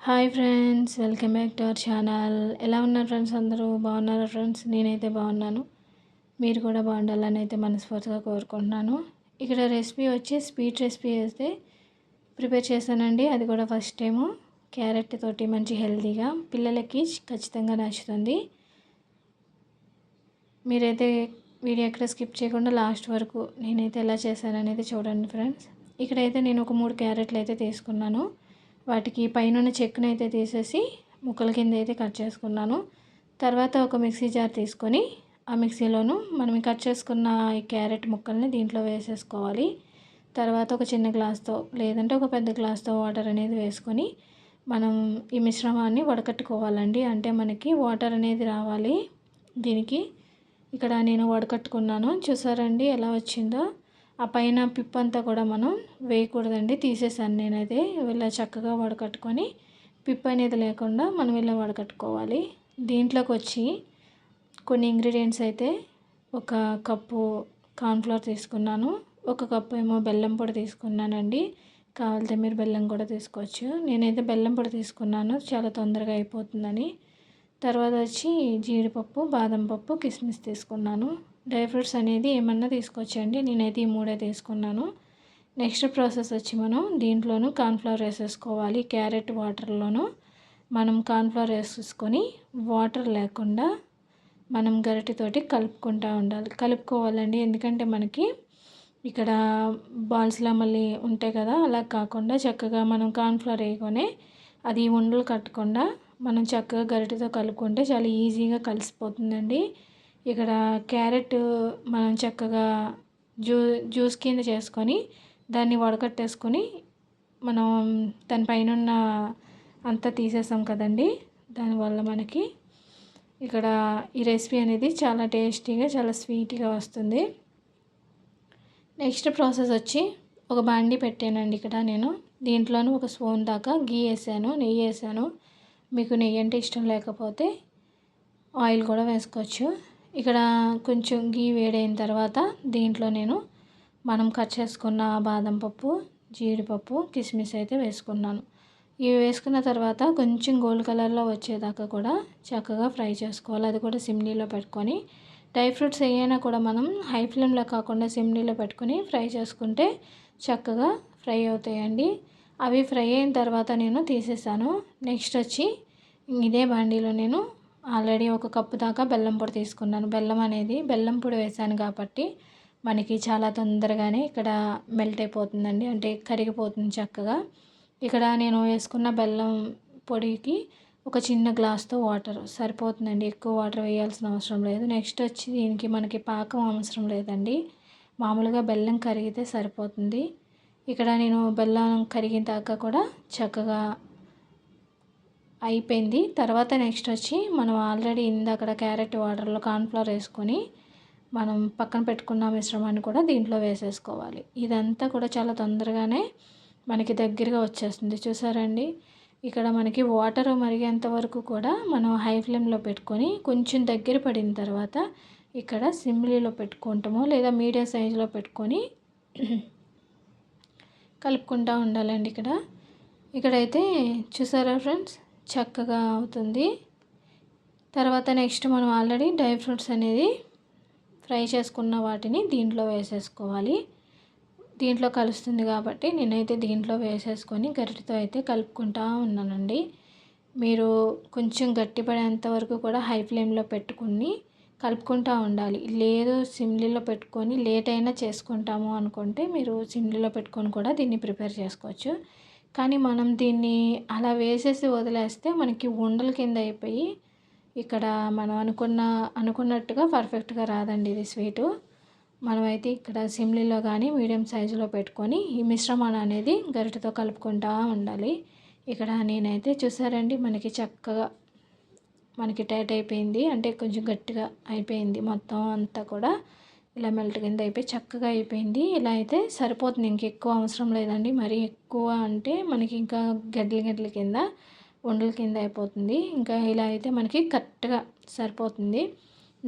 Hi friends, welcome back to our channel. ఎలా ఉన్నారు friends? అందరూ బాగున్నారా ఫ్రెండ్స్? నేనైతే బాగున్నాను. మీరు కూడా బాగుండాలని అయితే మనస్ఫూర్తిగా కోరుకుంటున్నాను. ఇక్కడ రెసిపీ వచ్చి స్వీట్ రెసిపీ అయితే ప్రిపేర్ చేశానండి. అది కూడా ఫస్ట్ టైము క్యారెట్ తోటి మంచి హెల్తీగా పిల్లలకి ఖచ్చితంగా నచ్చుతుంది. మీరైతే వీడియో ఎక్కడ స్కిప్ చేయకుండా లాస్ట్ వరకు నేనైతే ఎలా చేశాననేది చూడండి ఫ్రెండ్స్. ఇక్కడైతే నేను ఒక 3 క్యారెట్లు అయితే తీసుకున్నాను. వాటికి పైన చెక్కును అయితే తీసేసి ముక్కల కింద అయితే కట్ చేసుకున్నాను. తర్వాత ఒక మిక్సీ జార్ తీసుకొని ఆ మిక్సీలోను మనం కట్ చేసుకున్న ఈ క్యారెట్ ముక్కల్ని దీంట్లో వేసేసుకోవాలి. తర్వాత ఒక చిన్న గ్లాస్తో లేదంటే ఒక పెద్ద గ్లాస్తో వాటర్ అనేది వేసుకొని మనం ఈ మిశ్రమాన్ని వడకట్టుకోవాలండి. అంటే మనకి వాటర్ అనేది రావాలి దీనికి. ఇక్కడ నేను వడకట్టుకున్నాను, చూసారండి ఎలా వచ్చిందో. ఆ పైన పిప్ అంతా కూడా మనం వేయకూడదండి, తీసేసాను నేనైతే. ఇలా చక్కగా వడకట్టుకొని పిప్ అనేది లేకుండా మనం ఇలా వడకట్టుకోవాలి. దీంట్లోకి వచ్చి కొన్ని ఇంగ్రీడియంట్స్ అయితే ఒక కప్పు కార్న్ఫ్లవర్ తీసుకున్నాను, ఒక కప్పు ఏమో బెల్లం పొడి తీసుకున్నానండి. కావాలంటే మీరు బెల్లం కూడా తీసుకోవచ్చు. నేనైతే బెల్లం పొడి తీసుకున్నాను, చాలా తొందరగా అయిపోతుందని. తర్వాత వచ్చి జీడిపప్పు, బాదం పప్పు, కిస్మిస్ తీసుకున్నాను. డ్రై ఫ్రూట్స్ అనేది ఏమన్నా తీసుకోవచ్చండి, నేనైతే ఈ 3 తీసుకున్నాను. నెక్స్ట్ ప్రాసెస్ వచ్చి మనం దీంట్లోనూ కార్న్ఫ్లవర్ వేసేసుకోవాలి. క్యారెట్ వాటర్లోనూ మనం కార్న్ఫ్లవర్ వేసేసుకొని వాటర్ లేకుండా మనం గరిటెతోటి కలుపుకుంటూ ఉండాలి, కలుపుకోవాలండి. ఎందుకంటే మనకి ఇక్కడ బాల్స్లా మళ్ళీ ఉంటాయి కదా, అలా కాకుండా చక్కగా మనం కార్న్ఫ్లవర్ వేయగానే అది ఉండలు కట్టకుండా మనం చక్కగా గరిటెతో కలుపుకుంటే చాలా ఈజీగా కలిసిపోతుందండి. ఇక్కడ క్యారెట్ మనం చక్కగా జ్యూస్ కింద చేసుకొని దాన్ని వడకట్టేసుకొని మనం దానిపైన ఉన్న అంతా తీసేసాం కదండి. దానివల్ల మనకి ఇక్కడ ఈ రెసిపీ అనేది చాలా టేస్టీగా, చాలా స్వీట్గా వస్తుంది. నెక్స్ట్ ప్రాసెస్ వచ్చి ఒక బాండీ పెట్టానండి. ఇక్కడ నేను దీంట్లోనూ ఒక స్పూన్ దాకా గీ వేసాను, నెయ్యి వేసాను. మీకు నెయ్యి అంటే ఇష్టం లేకపోతే ఆయిల్ కూడా వేసుకోవచ్చు. ఇక్కడ కొంచెం గీ వేడైన తర్వాత దీంట్లో నేను మనం కట్ చేసుకున్న బాదం పప్పు, జీడిపప్పు, కిస్మిస్ అయితే వేసుకున్నాను. ఇవి వేసుకున్న తర్వాత కొంచెం గోల్డ్ కలర్లో వచ్చేదాకా కూడా చక్కగా ఫ్రై చేసుకోవాలి. అది కూడా సిమ్లీలో పెట్టుకొని. డ్రై ఫ్రూట్స్ ఏవైనా కూడా మనం హై ఫ్లేమ్లో కాకుండా సిమ్లీలో పెట్టుకొని ఫ్రై చేసుకుంటే చక్కగా ఫ్రై అవుతాయండి. అవి ఫ్రై అయిన తర్వాత నేను తీసేసాను. నెక్స్ట్ వచ్చి ఇదే బాండీలో నేను ఆల్రెడీ ఒక కప్పు దాకా బెల్లం పొడి తీసుకున్నాను. బెల్లం పొడి వేసాను కాబట్టి మనకి చాలా తొందరగానే ఇక్కడ మెల్ట్ అయిపోతుందండి, అంటే కరిగిపోతుంది చక్కగా. ఇక్కడ నేను వేసుకున్న బెల్లం పొడికి ఒక చిన్న గ్లాస్తో వాటర్ సరిపోతుందండి, ఎక్కువ వాటర్ వేయాల్సిన అవసరం లేదు. నెక్స్ట్ వచ్చి దీనికి మనకి పాకం అవసరం లేదండి, మామూలుగా బెల్లం కరిగితే సరిపోతుంది. ఇక్కడ నేను బెల్లం కరిగిన దాకా కూడా చక్కగా అయిపోయింది. తర్వాత నెక్స్ట్ వచ్చి మనం ఆల్రెడీ ఇందాక క్యారెట్ వాటర్లో కార్న్ఫ్లవర్ వేసుకొని మనం పక్కన పెట్టుకున్న మిశ్రమాన్ని కూడా దీంట్లో వేసేసుకోవాలి. ఇదంతా కూడా చాలా తొందరగానే మనకి దగ్గరగా వచ్చేస్తుంది, చూసారండి. ఇక్కడ మనకి వాటర్ మరిగేంత వరకు కూడా మనం హై ఫ్లేమ్లో పెట్టుకొని కొంచెం దగ్గర పడిన తర్వాత ఇక్కడ సిమ్లీలో పెట్టుకుంటాము లేదా మీడియం సైజులో పెట్టుకొని కలుపుకుంటూ ఉండాలండి. ఇక్కడైతే చూసారా ఫ్రెండ్స్, చక్కగా అవుతుంది. తర్వాత నెక్స్ట్ మనం ఆల్రెడీ డ్రై ఫ్రూట్స్ అనేది ఫ్రై చేసుకున్న వాటిని దీంట్లో వేసేసుకోవాలి. దీంట్లో కలుస్తుంది కాబట్టి నేనైతే దీంట్లో వేసేసుకొని గరిటెతో అయితే కలుపుకుంటూ ఉన్నానండి. మీరు కొంచెం గట్టిపడేంత వరకు కూడా హై ఫ్లేమ్లో పెట్టుకుని కలుపుకుంటూ ఉండాలి. లేదు సిమ్లీలో పెట్టుకొని లేట్ అయినా చేసుకుంటాము అనుకుంటే మీరు సిమ్లీలో పెట్టుకొని కూడా దీన్ని ప్రిపేర్ చేసుకోవచ్చు. కానీ మనం దీన్ని అలా వేసేసి వదిలేస్తే మనకి ఉండల కింద అయిపోయి ఇక్కడ మనం అనుకున్నట్టుగా పర్ఫెక్ట్గా రాదండి ఇది స్వీటు. మనమైతే ఇక్కడ సిమ్లీలో కానీ మీడియం సైజులో పెట్టుకొని ఈ మిశ్రమాన్ని అనేది గరిటెతో కలుపుకుంటూ ఉండాలి. ఇక్కడ నేనైతే చూసారండి మనకి చక్కగా మనకి టైట్ అయిపోయింది, అంటే కొంచెం గట్టిగా అయిపోయింది. మొత్తం అంతా కూడా ఇలా మెల్ట్ కింద అయిపోయి చక్కగా అయిపోయింది. ఇలా అయితే సరిపోతుంది, ఇంకెక్కువ అవసరం లేదండి. మరీ ఎక్కువ అంటే మనకి ఇంకా గడ్డల కింద ఉండల కింద అయిపోతుంది. ఇంకా ఇలా అయితే మనకి కరెక్ట్గా సరిపోతుంది.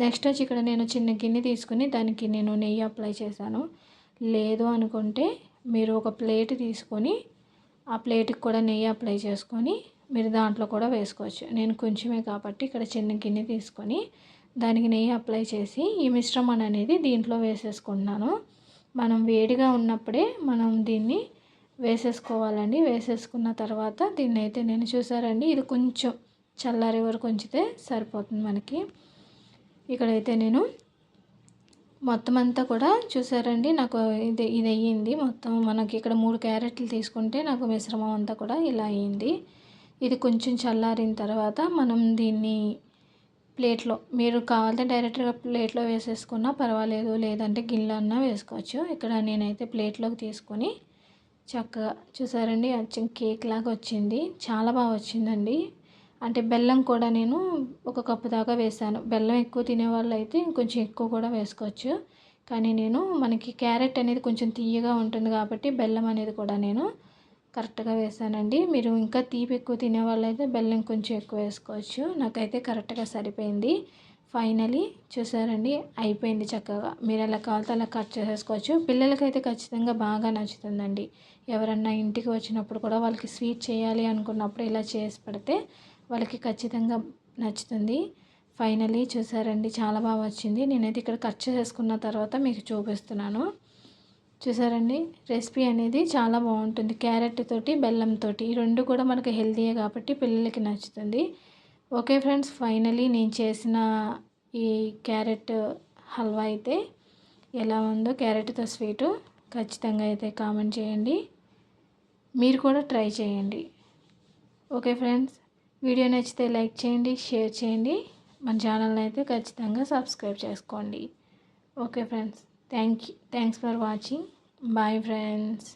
నెక్స్ట్ వచ్చి ఇక్కడ నేను చిన్న గిన్నె తీసుకుని దానికి నేను నెయ్యి అప్లై చేశాను. లేదు అనుకుంటే మీరు ఒక ప్లేట్ తీసుకొని ఆ ప్లేట్కి కూడా నెయ్యి అప్లై చేసుకొని మీరు దాంట్లో కూడా వేసుకోవచ్చు. నేను కొంచెమే కాబట్టి ఇక్కడ చిన్న గిన్నె తీసుకొని దానికి నెయ్యి అప్లై చేసి ఈ మిశ్రమాన్ని అనేది దీంట్లో వేసేసుకుంటున్నాను. మనం వేడిగా ఉన్నప్పుడే మనం దీన్ని వేసేసుకోవాలండి. వేసేసుకున్న తర్వాత దీన్ని అయితే నేను చూసారండి, ఇది కొంచెం చల్లారే వరకు ఉంచితే సరిపోతుంది మనకి. ఇక్కడైతే నేను మొత్తం అంతా కూడా చూసారండి, నాకు ఇది అయ్యింది మొత్తం. మనకి ఇక్కడ 3 క్యారెట్లు తీసుకుంటే నాకు మిశ్రమం అంతా కూడా ఇలా అయ్యింది. ఇది కొంచెం చల్లారిన తర్వాత మనం దీన్ని ప్లేట్లో, మీరు కావాలంటే డైరెక్ట్గా ప్లేట్లో వేసేసుకున్నా పర్వాలేదు, లేదంటే గిన్నెలో అన్నా వేసుకోవచ్చు. ఇక్కడ నేనైతే ప్లేట్లోకి తీసుకొని చక్కగా చూసారండి, అచ్చం కేక్ లాగా వచ్చింది. చాలా బాగా వచ్చిందండి. అంటే బెల్లం కూడా నేను 1 కప్పు దాకా వేసాను. బెల్లం ఎక్కువ తినేవాళ్ళు అయితే ఇంకొంచెం ఎక్కువ కూడా వేసుకోవచ్చు. కానీ నేను మనకి క్యారెట్ అనేది కొంచెం తియ్యగా ఉంటుంది కాబట్టి బెల్లం అనేది కూడా నేను కరెక్ట్గా వేసానండి. మీరు ఇంకా తీపి ఎక్కువ తినేవాళ్ళు అయితే బెల్లం కొంచెం ఎక్కువ వేసుకోవచ్చు. నాకైతే కరెక్ట్గా సరిపోయింది. ఫైనలీ చూసారండి, అయిపోయింది చక్కగా. మీరు ఎలా కావాలితే అలా కట్ చేసేసుకోవచ్చు. పిల్లలకైతే ఖచ్చితంగా బాగా నచ్చుతుందండి. ఎవరన్నా ఇంటికి వచ్చినప్పుడు కూడా వాళ్ళకి స్వీట్ చేయాలి అనుకున్నప్పుడు ఇలా చేసి పెడితే వాళ్ళకి ఖచ్చితంగా నచ్చుతుంది. ఫైనలీ చూసారండి, చాలా బాగా వచ్చింది. నేనైతే ఇక్కడ కట్ చేసేసుకున్న తర్వాత మీకు చూపిస్తున్నాను. చూసారండి, రెసిపీ అనేది చాలా బాగుంటుంది. క్యారెట్ తోటి బెల్లంతో ఈ రెండు కూడా మనకు హెల్తీయే కాబట్టి పిల్లలకి నచ్చుతుంది. ఓకే ఫ్రెండ్స్, ఫైనలీ నేను చేసిన ఈ క్యారెట్ హల్వా అయితే ఎలా ఉందో, క్యారెట్తో స్వీటు ఖచ్చితంగా అయితే కామెంట్ చేయండి. మీరు కూడా ట్రై చేయండి. ఓకే ఫ్రెండ్స్, వీడియో నచ్చితే లైక్ చేయండి, షేర్ చేయండి. మన ఛానల్ని అయితే ఖచ్చితంగా సబ్స్క్రైబ్ చేసుకోండి. Okay friends, thanks for watching. Bye friends.